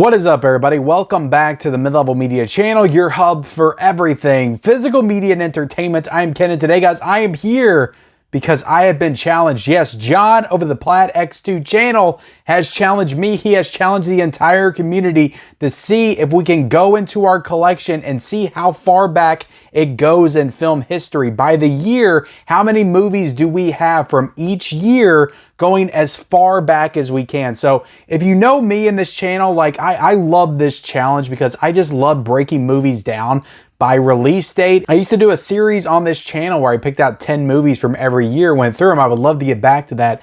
What is up, everybody? Welcome back to the Mid-Level Media channel, your hub for everything physical media and entertainment. I am Ken, and today, guys, I am here because I have been challenged. Yes, John over the Plaid X2 channel has challenged me. He has challenged the entire community to see if we can go into our collection and see how far back it goes in film history. By the year, how many movies do we have from each year going as far back as we can? So if you know me in this channel, like I love this challenge because I just love breaking movies down by release date. I used to do a series on this channel where I picked out 10 movies from every year, went through them. I would love to get back to that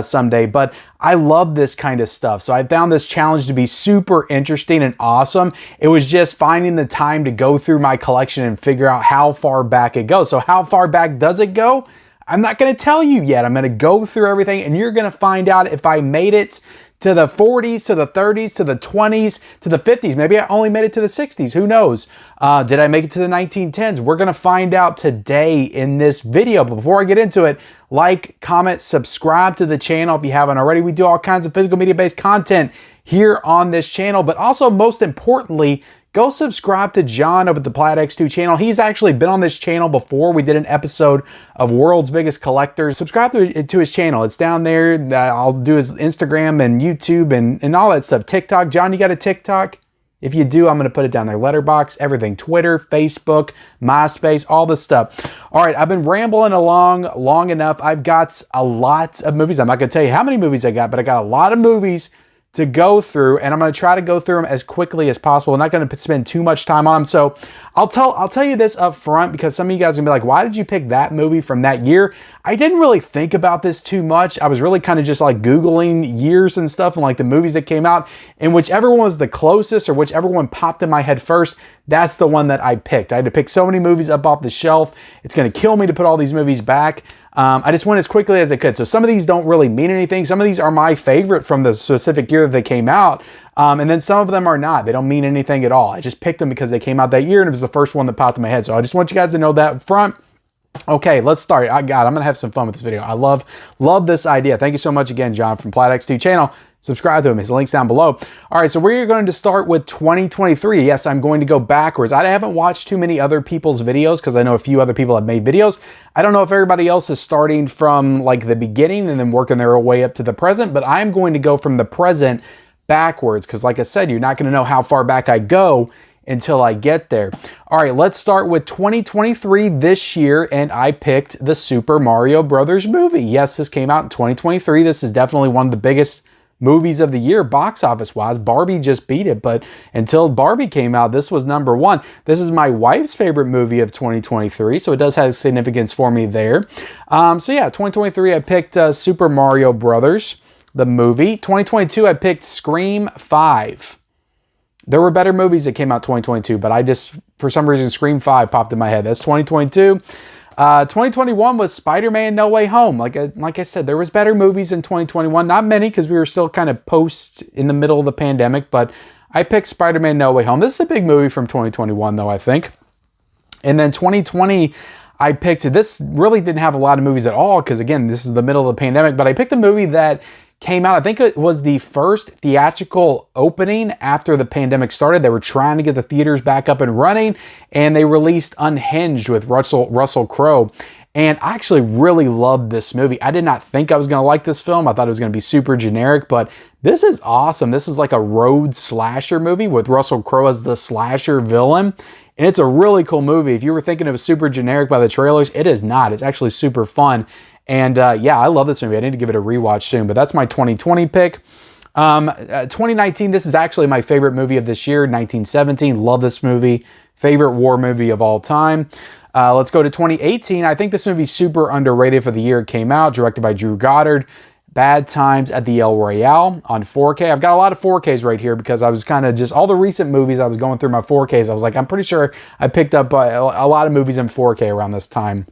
someday, but I love this kind of stuff. So I found this challenge to be super interesting and awesome. It was just finding the time to go through my collection and figure out how far back it goes. So how far back does it go? I'm not going to tell you yet. I'm going to go through everything and you're going to find out if I made it to the 40s, to the 30s, to the 20s, to the 50s. Maybe I only made it to the 60s. Who knows? Did I make it to the 1910s? We're going to find out today in this video. But before I get into it, like, comment, subscribe to the channel if you haven't already. We do all kinds of physical media-based content here on this channel. But also, most importantly, go subscribe to John over at the Plaid X2 channel. He's actually been on this channel before. We did an episode of World's Biggest Collectors. Subscribe to his channel. It's down there. I'll do his Instagram and YouTube and all that stuff. TikTok. John, you got a TikTok? If you do, I'm going to put it down there. Letterboxd, everything. Twitter, Facebook, MySpace, all this stuff. All right, I've been rambling along long enough. I've got a lot of movies. I'm not going to tell you how many movies I got, but I got a lot of movies to go through, and I'm going to try to go through them as quickly as possible. I'm not going to spend too much time on them. So I'll tell you this up front because some of you guys are going to be like, why did you pick that movie from that year? I didn't really think about this too much. I was really kind of just like Googling years and stuff and like the movies that came out, and whichever one was the closest or whichever one popped in my head first, that's the one that I picked. I had to pick so many movies up off the shelf. It's going to kill me to put all these movies back. I just went as quickly as I could. So some of these don't really mean anything. Some of these are my favorite from the specific year that they came out. And then some of them are not. They don't mean anything at all. I just picked them because they came out that year and it was the first one that popped in my head. So I just want you guys to know that up front. Okay, let's start. I'm going to have some fun with this video. I love this idea. Thank you so much again, John from Plaid X2 channel. Subscribe to him. His link's down below. All right, so we're going to start with 2023. Yes, I'm going to go backwards. I haven't watched too many other people's videos because I know a few other people have made videos. I don't know if everybody else is starting from like the beginning and then working their way up to the present, but I'm going to go from the present backwards because like I said, you're not going to know how far back I go until I get there. All right, let's start with 2023 this year, and I picked the Super Mario Brothers movie. Yes, this came out in 2023. This is definitely one of the biggest movies of the year box office wise. Barbie just beat it, but until Barbie came out, this was number one. This is my wife's favorite movie of 2023, so it does have significance for me there. So yeah, 2023 I picked Super Mario Brothers, the movie. 2022 I picked Scream 5. There were better movies that came out 2022, but I just, for some reason, Scream 5 popped in my head. That's 2022. 2021 was Spider-Man No Way Home. Like I said, there was better movies in 2021. Not many because we were still kind of post in the middle of the pandemic, but I picked Spider-Man No Way Home. This is a big movie from 2021 though, I think. And then 2020, I picked, this really didn't have a lot of movies at all because again, this is the middle of the pandemic, but I picked a movie that came out, I think it was the first theatrical opening after the pandemic started. They were trying to get the theaters back up and running, and they released Unhinged with Russell Crowe. And I actually really loved this movie. I did not think I was going to like this film. I thought it was going to be super generic, but this is awesome. This is like a road slasher movie with Russell Crowe as the slasher villain. And it's a really cool movie. If you were thinking it was super generic by the trailers, it is not. It's actually super fun. And yeah, I love this movie. I need to give it a rewatch soon, but that's my 2020 pick. 2019, this is actually my favorite movie of this year, 1917. Love this movie. Favorite war movie of all time. Let's go to 2018. I think this movie's super underrated for the year it came out, directed by Drew Goddard. Bad Times at the El Royale on 4K. I've got a lot of 4Ks right here because I was kind of just, all the recent movies, I was going through my 4Ks. I was like, I'm pretty sure I picked up a lot of movies in 4K around this time,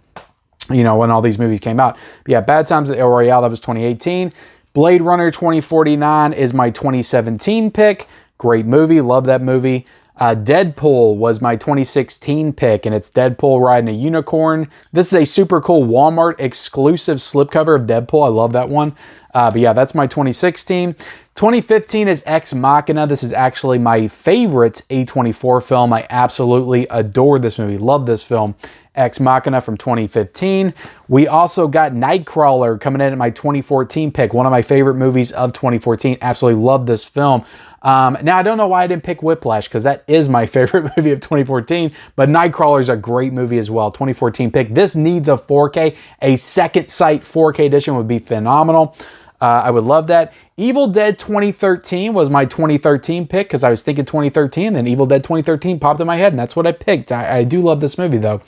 you know, when all these movies came out. But yeah, Bad Times at El Royale, that was 2018. Blade Runner 2049 is my 2017 pick. Great movie, love that movie. Deadpool was my 2016 pick, and it's Deadpool riding a unicorn. This is a super cool Walmart exclusive slipcover of Deadpool. I love that one. But yeah, that's my 2016. 2015 is Ex Machina. This is actually my favorite A24 film. I absolutely adore this movie. Love this film. Ex Machina from 2015. We also got Nightcrawler coming in at my 2014 pick. One of my favorite movies of 2014. Absolutely love this film. Now, I don't know why I didn't pick Whiplash, because that is my favorite movie of 2014, but Nightcrawler is a great movie as well. 2014 pick. This needs a 4K. A second sight 4K edition would be phenomenal. I would love that. Evil Dead 2013 was my 2013 pick, because I was thinking 2013, and then Evil Dead 2013 popped in my head, and that's what I picked. I do love this movie, though.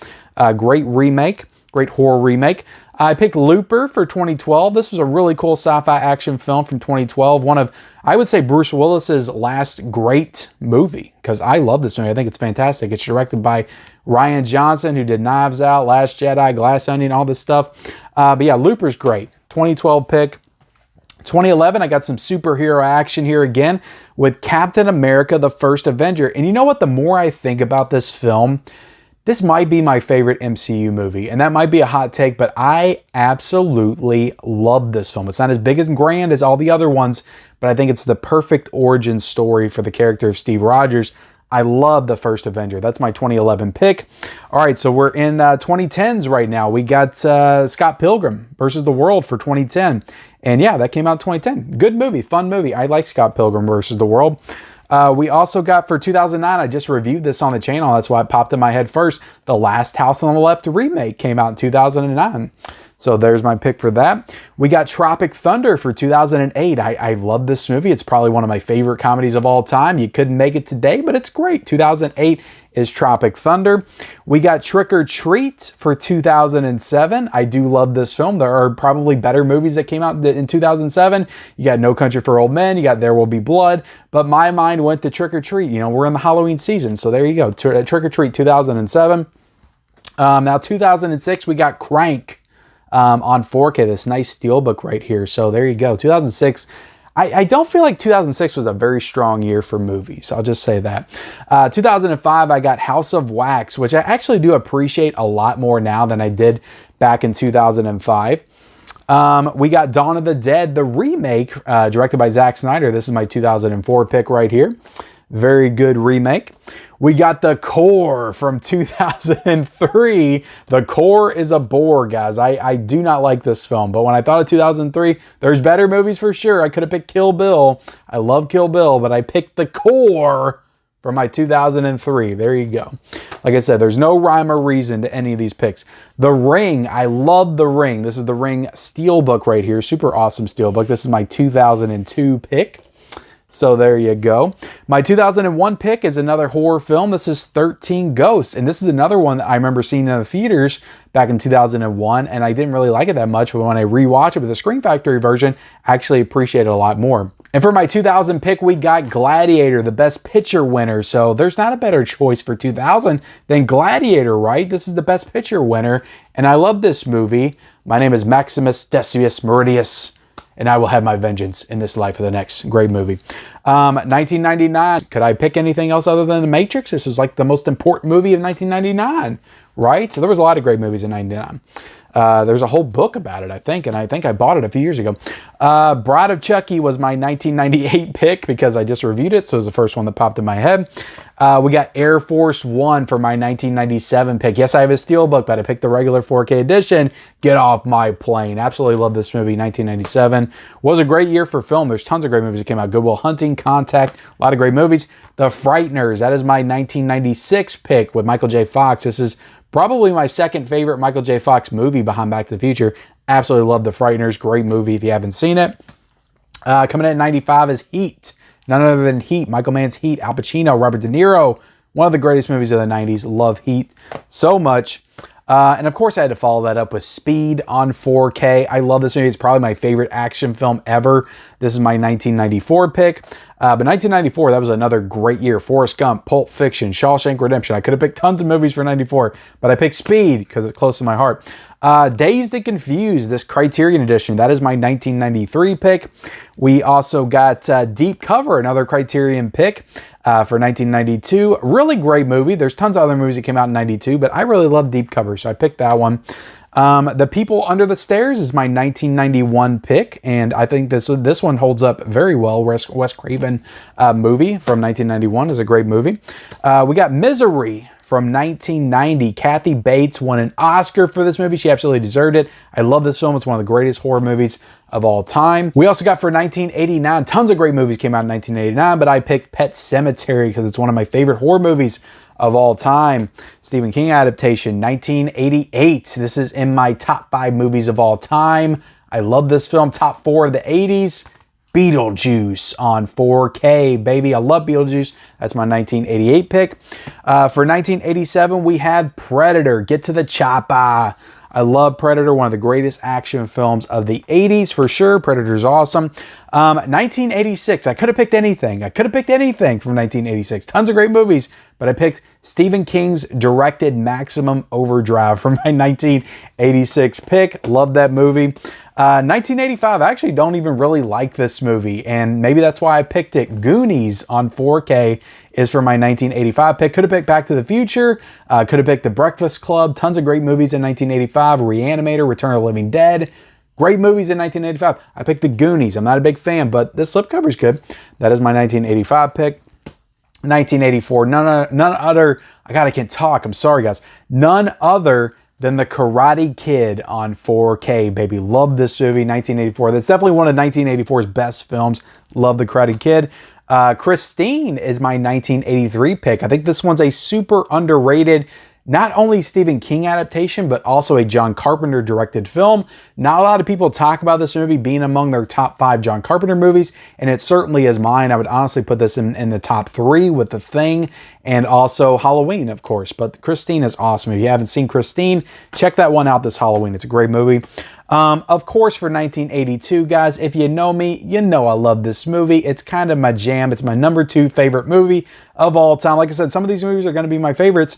Great remake. Great horror remake. I picked Looper for 2012. This was a really cool sci-fi action film from 2012. One of, I would say, Bruce Willis's last great movie, because I love this movie. I think it's fantastic. It's directed by Rian Johnson, who did Knives Out, Last Jedi, Glass Onion, all this stuff. But yeah, Looper's great. 2012 pick. 2011, I got some superhero action here again with Captain America, the First Avenger. And you know what? The more I think about this film, this might be my favorite MCU movie. And that might be a hot take, but I absolutely love this film. It's not as big and grand as all the other ones, but I think it's the perfect origin story for the character of Steve Rogers. I love The First Avenger. That's my 2011 pick. All right, so we're in 2010s right now. We got Scott Pilgrim versus the World for 2010. And yeah, that came out in 2010. Good movie, fun movie. I like Scott Pilgrim versus the World. We also got for 2009, I just reviewed this on the channel. That's why it popped in my head first. The Last House on the Left remake came out in 2009. So there's my pick for that. We got Tropic Thunder for 2008. I love this movie. It's probably one of my favorite comedies of all time. You couldn't make it today, but it's great. 2008 is Tropic Thunder. We got Trick or Treat for 2007. I do love this film. There are probably better movies that came out in 2007. You got No Country for Old Men. You got There Will Be Blood. But my mind went to Trick or Treat. You know, we're in the Halloween season. So there you go. Trick or Treat 2007. Now 2006, we got Crank. On 4K, this nice steelbook right here. So there you go. 2006. I don't feel like 2006 was a very strong year for movies. I'll just say that. 2005, I got House of Wax, which I actually do appreciate a lot more now than I did back in 2005. We got Dawn of the Dead, the remake, directed by Zack Snyder. This is my 2004 pick right here. Very good remake. We got The Core from 2003. The Core is a bore, guys. I do not like this film, but when I thought of 2003, there's better movies for sure. I could have picked Kill Bill. I love Kill Bill, but I picked The Core for my 2003. There you go. Like I said, there's no rhyme or reason to any of these picks. The Ring. I love The Ring. This is The Ring steelbook right here. Super awesome steelbook. This is my 2002 pick. So there you go. My 2001 pick is another horror film. This is 13 Ghosts. And this is another one that I remember seeing in the theaters back in 2001. And I didn't really like it that much. But when I rewatch it with the Scream Factory version, I actually appreciate it a lot more. And for my 2000 pick, we got Gladiator, the Best Picture winner. So there's not a better choice for 2000 than Gladiator, right? This is the Best Picture winner. And I love this movie. My name is Maximus Decius Meridius, and I will have my vengeance in this life for the next. Great movie. 1999. Could I pick anything else other than The Matrix? This is like the most important movie of 1999, right? So there was a lot of great movies in 99. There's a whole book about it, I think, and I think I bought it a few years ago. Bride of Chucky was my 1998 pick because I just reviewed it, so it was the first one that popped in my head. We got Air Force One for my 1997 pick. Yes, I have a steelbook, but I picked the regular 4K edition. Get Off My Plane. Absolutely love this movie. 1997 was a great year for film. There's tons of great movies that came out. Good Will Hunting, Contact, a lot of great movies. The Frighteners. That is my 1996 pick with Michael J. Fox. This is probably my second favorite Michael J. Fox movie behind Back to the Future. Absolutely love The Frighteners. Great movie if you haven't seen it. Coming in at 95 is Heat. None other than Heat. Michael Mann's Heat. Al Pacino, Robert De Niro. One of the greatest movies of the 90s. Love Heat so much. And of course I had to follow that up with Speed on 4K. I love this movie. It's probably my favorite action film ever. This is my 1994 pick. But 1994, that was another great year. Forrest Gump, Pulp Fiction, Shawshank Redemption. I could have picked tons of movies for 94, but I picked Speed because it's close to my heart. Dazed and Confused, this Criterion edition. That is my 1993 pick. We also got Deep Cover, another Criterion pick for 1992. Really great movie. There's tons of other movies that came out in 92, but I really love Deep Cover, so I picked that one. The People Under the Stairs is my 1991 pick, and I think this one holds up very well. Wes Craven movie from 1991 is a great movie. We got Misery from 1990. Kathy Bates won an Oscar for this movie. She absolutely deserved it. I love this film. It's one of the greatest horror movies of all time. We also got for 1989, tons of great movies came out in 1989, but I picked Pet Sematary because it's one of my favorite horror movies of all time. Stephen King adaptation, 1988. This is in my top 5 movies of all time. I love this film. Top 4 of the 80s. Beetlejuice on 4K, baby. I love Beetlejuice. That's my 1988 pick. For 1987, we had Predator. Get to the chopper. I love Predator, one of the greatest action films of the 80s for sure. Predator's awesome. 1986, I could have picked anything. I could have picked anything from 1986. Tons of great movies, but I picked Stephen King's directed Maximum Overdrive for my 1986 pick. Love that movie. 1985, I actually don't even really like this movie, and maybe that's why I picked it. Goonies on 4K is for my 1985 pick. Could have picked Back to the Future. Could have picked The Breakfast Club. Tons of great movies in 1985. Reanimator, Return of the Living Dead. Great movies in 1985. I picked The Goonies. I'm not a big fan, but this slipcover's good. That is my 1985 pick. 1984, none other, I can't talk. I'm sorry, guys. None other than The Karate Kid on 4K, baby. Love this movie, 1984. That's definitely one of 1984's best films. Love The Karate Kid. Christine is my 1983 pick. I think this one's a super underrated, not only Stephen King adaptation, but also a John Carpenter directed film. Not a lot of people talk about this movie being among their top 5 John Carpenter movies, and it certainly is mine. I would honestly put this in the top 3 with The Thing and also Halloween, of course. But Christine is awesome. If you haven't seen Christine, check that one out this Halloween. It's a great movie. Of course, for 1982, guys, if you know me, you know I love this movie. It's kind of my jam. It's my number 2 favorite movie of all time. Like I said, some of these movies are going to be my favorites.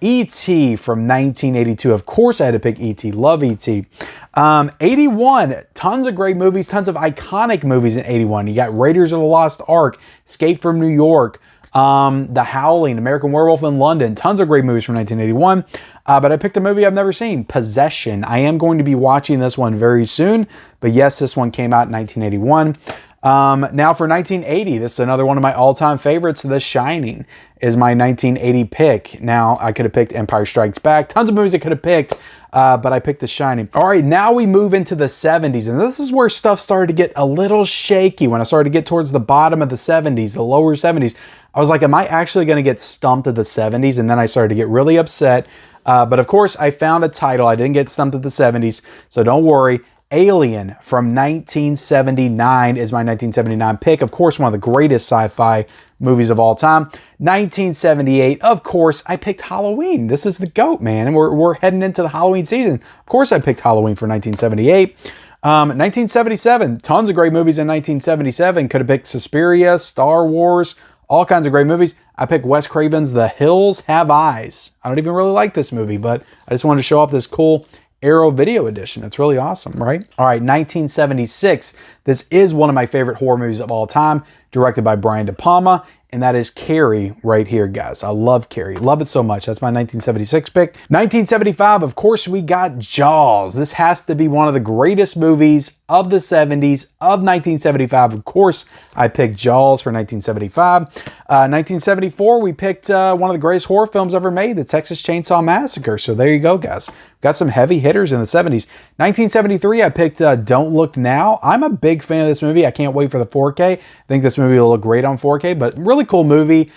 E.T. from 1982. Of course, I had to pick E.T. Love E.T. 81, tons of great movies, tons of iconic movies in 81. You got Raiders of the Lost Ark, Escape from New York, The Howling, American Werewolf in London. Tons of great movies from 1981. But I picked a movie I've never seen, Possession. I am going to be watching this one very soon. But yes, this one came out in 1981. Now for 1980, this is another one of my all-time favorites. The Shining is my 1980 pick. Now, I could have picked Empire Strikes Back. Tons of movies I could have picked. But I picked The Shining. All right, now we move into the 70s, and this is where stuff started to get a little shaky. When I started to get towards the bottom of the 70s, the lower 70s, I was like, am I actually going to get stumped at the 70s? And then I started to get really upset. But of course, I found a title. I didn't get stumped at the 70s, so don't worry. Alien from 1979 is my 1979 pick. Of course, one of the greatest sci-fi movies of all time. 1978, of course, I picked Halloween. This is the GOAT, man. And we're heading into the Halloween season. Of course, I picked Halloween for 1978. 1977, tons of great movies in 1977. Could have picked Suspiria, Star Wars, all kinds of great movies. I picked Wes Craven's The Hills Have Eyes. I don't even really like this movie, but I just wanted to show off this cool Arrow Video Edition. It's really awesome, right? All right, 1976. This is one of my favorite horror movies of all time, directed by Brian De Palma, and that is Carrie right here, guys. I love Carrie. Love it so much. That's my 1976 pick. 1975, of course, we got Jaws. This has to be one of the greatest movies of the 70s, of 1975. Of course, I picked Jaws for 1975. 1974, we picked one of the greatest horror films ever made, the Texas Chainsaw Massacre. So there you go, guys. Got some heavy hitters in the 70s. 1973, I picked Don't Look Now. I'm a big fan of this movie. I can't wait for the 4K. I think this movie will look great on 4K, but really cool movie.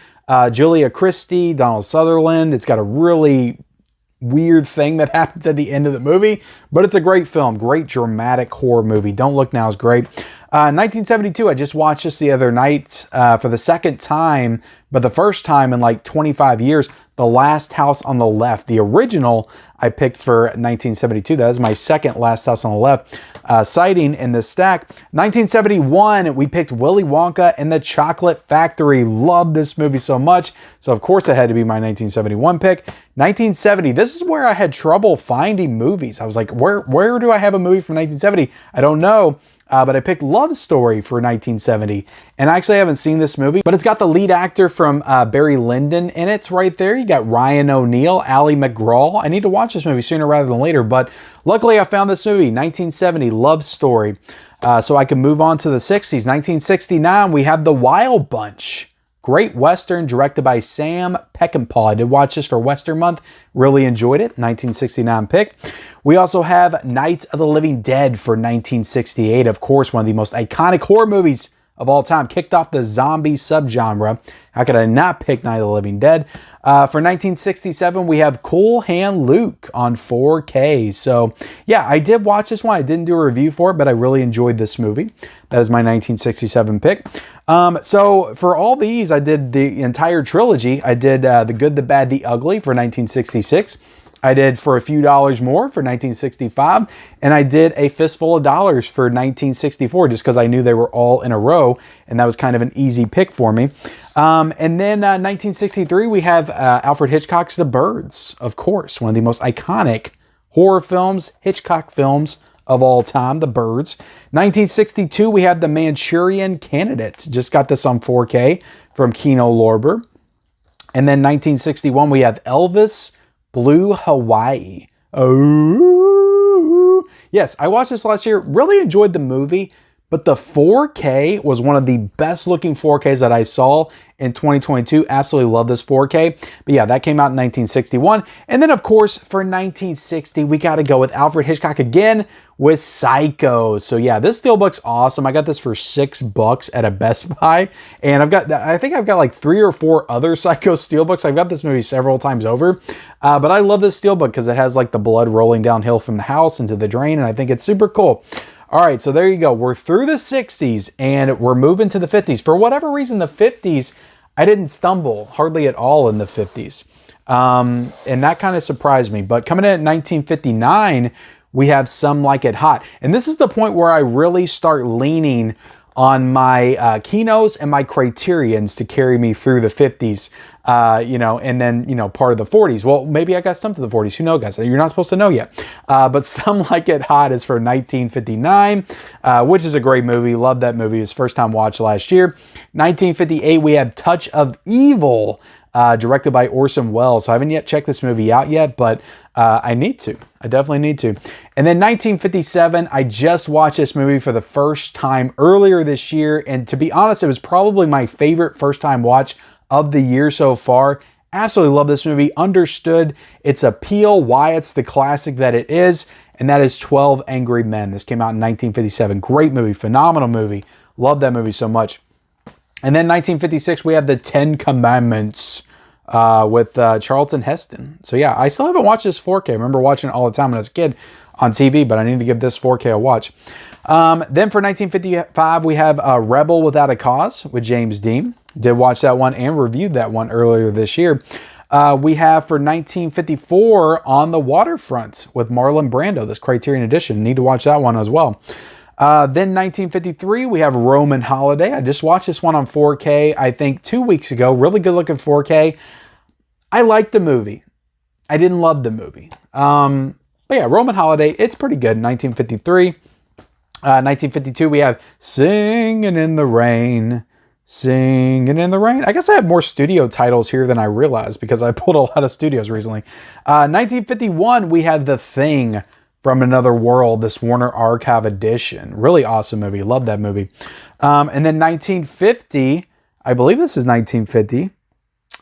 Julia Christie, Donald Sutherland. It's got a really weird thing that happens at the end of the movie, but it's a great film. Great dramatic horror movie. Don't Look Now is great. 1972, I just watched this the other night for the second time, but the first time in like 25 years. The Last House on the Left. The original I picked for 1972. That is my second Last House on the Left sighting in this stack. 1971, we picked Willy Wonka and the Chocolate Factory. Love this movie so much. So of course it had to be my 1971 pick. 1970, this is where I had trouble finding movies. I was like, where do I have a movie from 1970? I don't know. But I picked Love Story for 1970. And I actually haven't seen this movie, but it's got the lead actor from Barry Lyndon in it right there. You got Ryan O'Neal, Ally McGraw. I need to watch this movie sooner rather than later, but luckily I found this movie, 1970, Love Story. So I can move on to the 60s. 1969, we have The Wild Bunch. Great Western directed by Sam Peckinpah. I did watch this for Western Month. Really enjoyed it. 1969 pick. We also have Night of the Living Dead for 1968. Of course, one of the most iconic horror movies of all time. Kicked off the zombie subgenre. How could I not pick Night of the Living Dead? For 1967, we have Cool Hand Luke on 4K. So, yeah, I did watch this one. I didn't do a review for it, but I really enjoyed this movie. That is my 1967 pick. So, for all these, I did the entire trilogy. I did The Good, the Bad, the Ugly for 1966. I did For a Few Dollars More for 1965, and I did A Fistful of Dollars for 1964, just because I knew they were all in a row, and that was kind of an easy pick for me. And then 1963, we have Alfred Hitchcock's The Birds, of course, one of the most iconic horror films, Hitchcock films of all time, The Birds. 1962, we have The Manchurian Candidate. Just got this on 4K from Kino Lorber. And then 1961, we have Elvis Blue Hawaii. Oh, yes, I watched this last year. Really enjoyed the movie, but the 4K was one of the best looking 4Ks that I saw in 2022. Absolutely love this 4K. But yeah, that came out in 1961. And then, of course, for 1960, we got to go with Alfred Hitchcock again with Psycho. So yeah, this steelbook's awesome. I got this for $6 at a Best Buy. And I think I've got like 3 or 4 other Psycho steelbooks. I've got this movie several times over. But I love this steelbook because it has like the blood rolling downhill from the house into the drain. And I think it's super cool. All right, so there you go. We're through the 60s and we're moving to the 50s. For whatever reason, the 50s, I didn't stumble hardly at all in the 50s. And that kind of surprised me. But coming in at 1959, we have Some Like It Hot. And this is the point where I really start leaning on my Kinos and my Criterions to carry me through the 50s. And then, part of the 40s. Well, maybe I got some to the 40s. Who knows, guys? You're not supposed to know yet. But Some Like It Hot is for 1959, which is a great movie. Love that movie. It was first time watch last year. 1958, we have Touch of Evil, directed by Orson Welles. So I haven't yet checked this movie out yet, but I need to. I definitely need to. And then 1957, I just watched this movie for the first time earlier this year. And to be honest, it was probably my favorite first time watch of the year so far. Absolutely love this movie. Understood its appeal, why it's the classic that it is, and that is 12 Angry Men. This came out in 1957. Great movie, phenomenal movie. Love that movie so much. And then 1956, we have The 10 Commandments with Charlton Heston. So yeah, I still haven't watched this 4K. I remember watching it all the time when I was a kid on TV, but I need to give this 4K a watch. Then for 1955, we have Rebel Without a Cause with James Dean. Did watch that one and reviewed that one earlier this year. We have for 1954 On the Waterfront with Marlon Brando, this Criterion edition. Need to watch that one as well. Then 1953, we have Roman Holiday. I just watched this one on 4K, I think 2 weeks ago. Really good looking 4K. I liked the movie. I didn't love the movie. But yeah, Roman Holiday, it's pretty good. 1953. 1952, we have Singing in the Rain. Singing in the Rain. I guess I have more studio titles here than I realized because I pulled a lot of studios recently. 1951, we have The Thing from Another World, this Warner Archive edition. Really awesome movie. Love that movie. And then 1950, I believe this is 1950.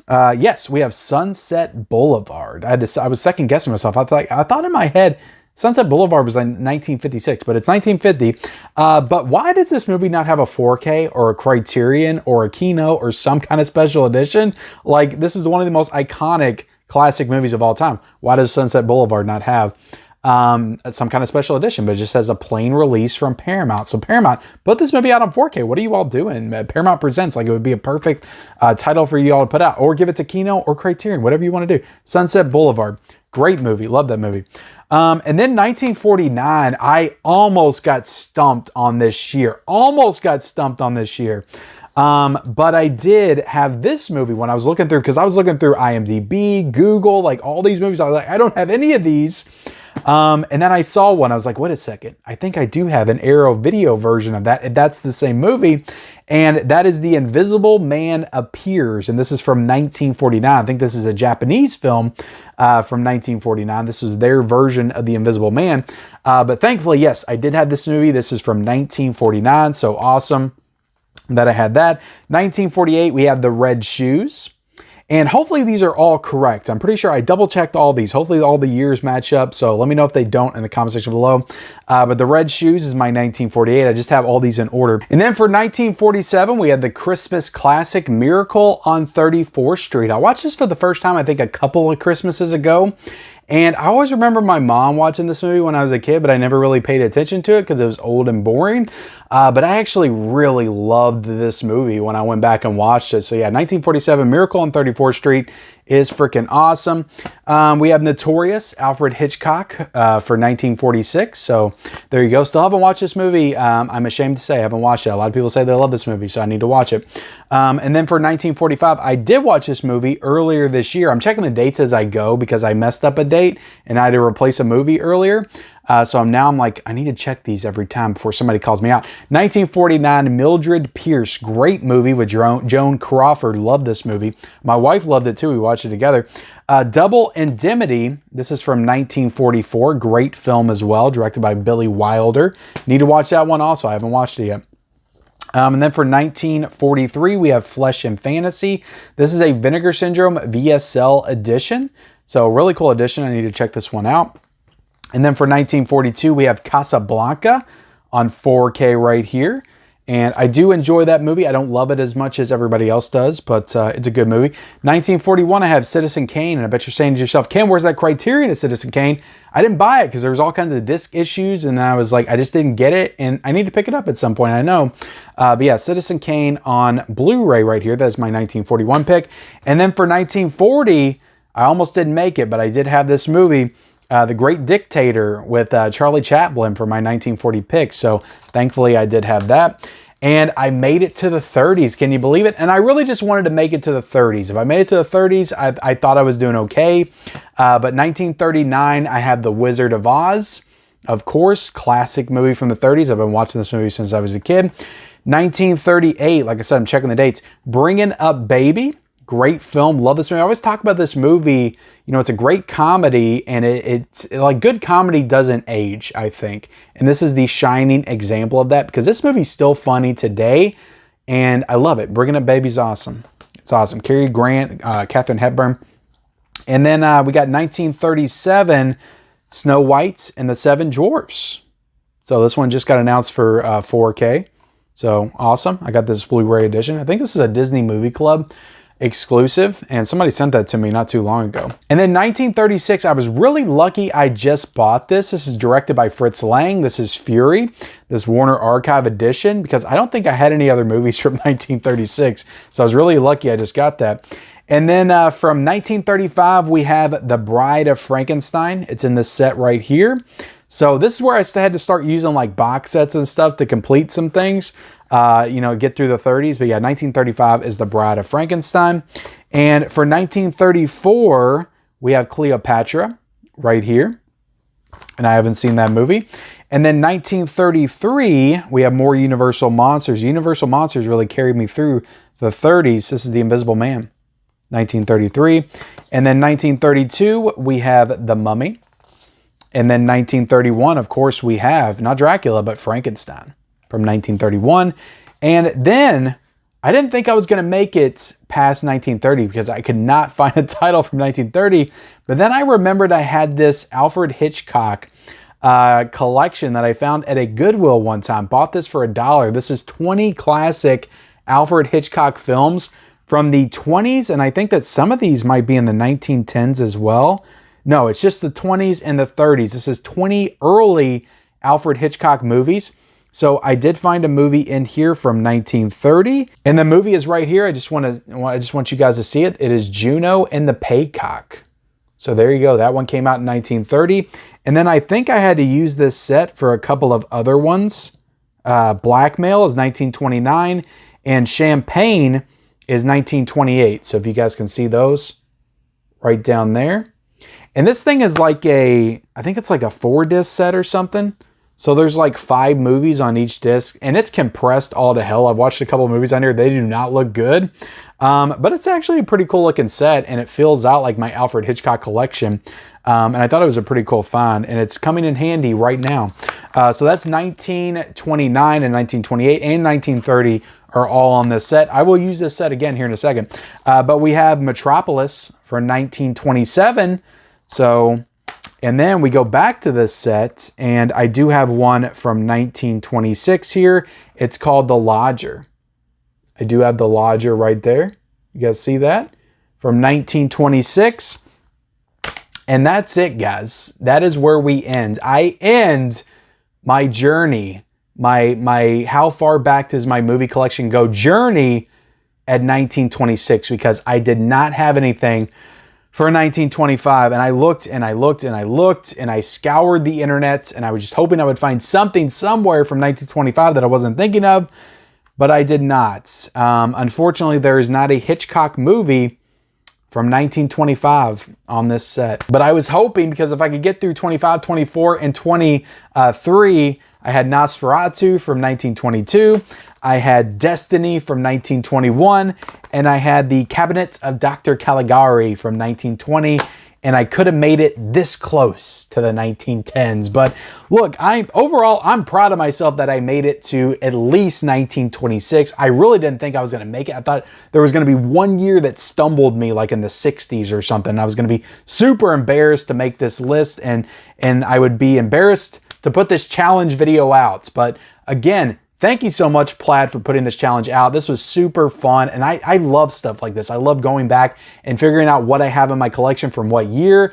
Yes, we have Sunset Boulevard. I was second guessing myself. I thought in my head Sunset Boulevard was in 1956, but it's 1950. But why does this movie not have a 4K or a Criterion or a Kino or some kind of special edition? Like, this is one of the most iconic classic movies of all time. Why does Sunset Boulevard not have some kind of special edition, but it just has a plain release from Paramount. So Paramount, put this movie out on 4K. What are you all doing? Paramount Presents, like it would be a perfect title for you all to put out, or give it to Kino or Criterion, whatever you want to do. Sunset Boulevard, great movie, love that movie. And then 1949, I almost got stumped on this year. But I did have this movie when I was looking through, because I was looking through IMDb, Google, like all these movies. I was like, I don't have any of these. And then I saw one. I was like, wait a second. I think I do have an Arrow Video version of that. That's the same movie. And that is The Invisible Man Appears. And this is from 1949. I think this is a Japanese film from 1949. This was their version of The Invisible Man. But thankfully, yes, I did have this movie. This is from 1949. So awesome that I had that. 1948, we have The Red Shoes. And hopefully these are all correct. I'm pretty sure I double checked all these. Hopefully all the years match up. So let me know if they don't in the comment section below. But The Red Shoes is my 1948. I just have all these in order. And then for 1947, we had the Christmas classic Miracle on 34th Street. I watched this for the first time, I think a couple of Christmases ago. And I always remember my mom watching this movie when I was a kid, but I never really paid attention to it because it was old and boring. But I actually really loved this movie when I went back and watched it. So yeah, 1947, Miracle on 34th Street is freaking awesome. We have Notorious, Alfred Hitchcock for 1946. So there you go. Still haven't watched this movie. I'm ashamed to say I haven't watched it. A lot of people say they love this movie, so I need to watch it. And then for 1945, I did watch this movie earlier this year. I'm checking the dates as I go because I messed up a date and I had to replace a movie earlier. So I'm like, I need to check these every time before somebody calls me out. 1949, Mildred Pierce. Great movie with Joan Crawford. Loved this movie. My wife loved it too. We watched it together. Double Indemnity. This is from 1944. Great film as well. Directed by Billy Wilder. Need to watch that one also. I haven't watched it yet. And then for 1943, we have Flesh and Fantasy. This is a Vinegar Syndrome VSL edition. So really cool edition. I need to check this one out. And then for 1942, we have Casablanca on 4K right here. And I do enjoy that movie. I don't love it as much as everybody else does, but it's a good movie. 1941, I have Citizen Kane. And I bet you're saying to yourself, Ken, where's that Criterion of Citizen Kane? I didn't buy it because there was all kinds of disc issues. And I was like, I just didn't get it. And I need to pick it up at some point, I know. But yeah, Citizen Kane on Blu-ray right here. That's my 1941 pick. And then for 1940, I almost didn't make it, but I did have this movie. The Great Dictator with Charlie Chaplin for my 1940 pick. So thankfully I did have that. And I made it to the 30s. Can you believe it? And I really just wanted to make it to the 30s. If I made it to the 30s, I thought I was doing okay. But 1939, I had The Wizard of Oz. Of course, classic movie from the 30s. I've been watching this movie since I was a kid. 1938, like I said, I'm checking the dates. Bringing Up Baby. Great film. Love this movie. I always talk about this movie. You know, it's a great comedy, and it's like good comedy doesn't age, I think. And this is the shining example of that because this movie's still funny today, and I love it. Bringing Up Baby's awesome. It's awesome. Cary Grant, Katharine Hepburn. And then we got 1937, Snow White and the Seven Dwarfs. So this one just got announced for 4K. So awesome. I got this Blu-ray edition. I think this is a Disney Movie Club exclusive, and somebody sent that to me not too long ago. And then 1936, I was really lucky I just bought this. This is directed by Fritz Lang. This is Fury, this Warner Archive edition, because I don't think I had any other movies from 1936. So I was really lucky I just got that. And then from 1935, we have The Bride of Frankenstein. It's in this set right here. So this is where I had to start using like box sets and stuff to complete some things. You know, get through the 30s. But yeah, 1935 is The Bride of Frankenstein. And for 1934, we have Cleopatra right here. And I haven't seen that movie. And then 1933, we have more Universal Monsters. Universal Monsters really carried me through the 30s. This is The Invisible Man, 1933. And then 1932, we have The Mummy. And then 1931, of course, we have, not Dracula, but Frankenstein from 1931. And then I didn't think I was going to make it past 1930 because I could not find a title from 1930. But then I remembered I had this Alfred Hitchcock collection that I found at a Goodwill one time. Bought this for $1. This is 20 classic Alfred Hitchcock films from the 20s. And I think that some of these might be in the 1910s as well. No, it's just the 20s and the 30s. This is 20 early Alfred Hitchcock movies. So I did find a movie in here from 1930, and the movie is right here. I just want you guys to see it. It is Juno and the Paycock. So there you go. That one came out in 1930. And then I think I had to use this set for a couple of other ones. Blackmail is 1929, and Champagne is 1928. So if you guys can see those right down there. And this thing is like I think it's like a 4-disc set or something. So there's like 5 movies on each disc, and it's compressed all to hell. I've watched a couple of movies on here. They do not look good. But it's actually a pretty cool looking set, and it fills out like my Alfred Hitchcock collection. And I thought it was a pretty cool find, and it's coming in handy right now. So that's 1929 and 1928 and 1930 are all on this set. I will use this set again here in a second. But we have Metropolis for 1927. So, and then we go back to this set, and I do have one from 1926 here. It's called The Lodger. I do have The Lodger right there. You guys see that? From 1926. And that's it, guys. That is where we end. I end my journey, my how far back does my movie collection go journey at 1926, because I did not have anything for 1925. And I looked and I looked and I looked and I scoured the internet, and I was just hoping I would find something somewhere from 1925 that I wasn't thinking of, but I did not. Unfortunately, there is not a Hitchcock movie from 1925 on this set. But I was hoping, because if I could get through 25, 24, and 23, I had Nosferatu from 1922, I had Destiny from 1921, and I had The Cabinet of Dr. Caligari from 1920, and I could have made it this close to the 1910s. But look, overall, I'm proud of myself that I made it to at least 1926. I really didn't think I was gonna make it. I thought there was gonna be one year that stumbled me, like in the 60s or something. I was gonna be super embarrassed to make this list, and I would be embarrassed to put this challenge video out. But again, thank you so much, Plaid, for putting this challenge out. This was super fun, and I love stuff like this. I love going back and figuring out what I have in my collection from what year.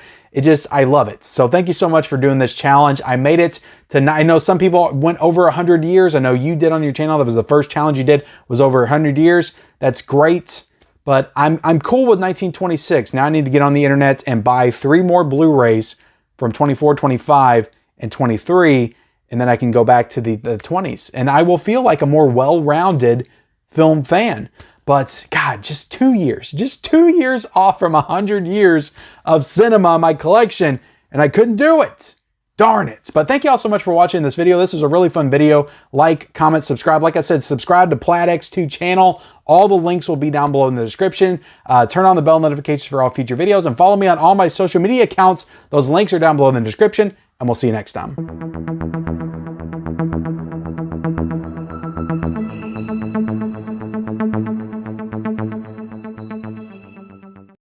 I love it. So thank you so much for doing this challenge. I made it to, I know some people went over 100 years. I know you did on your channel. That was the first challenge you did, was over 100 years. That's great. But I'm cool with 1926. Now I need to get on the internet and buy 3 more Blu-rays from 24, 25, and 23, and then I can go back to the 20s, and I will feel like a more well-rounded film fan. But God, just 2 years off from 100 years of cinema in my collection, and I couldn't do it. Darn it. But thank you all so much for watching this video. This was a really fun video. Like, comment, subscribe. Like I said, subscribe to PlaidX2 channel. All the links will be down below in the description. Turn on the bell notifications for all future videos, and follow me on all my social media accounts. Those links are down below in the description, and we'll see you next time.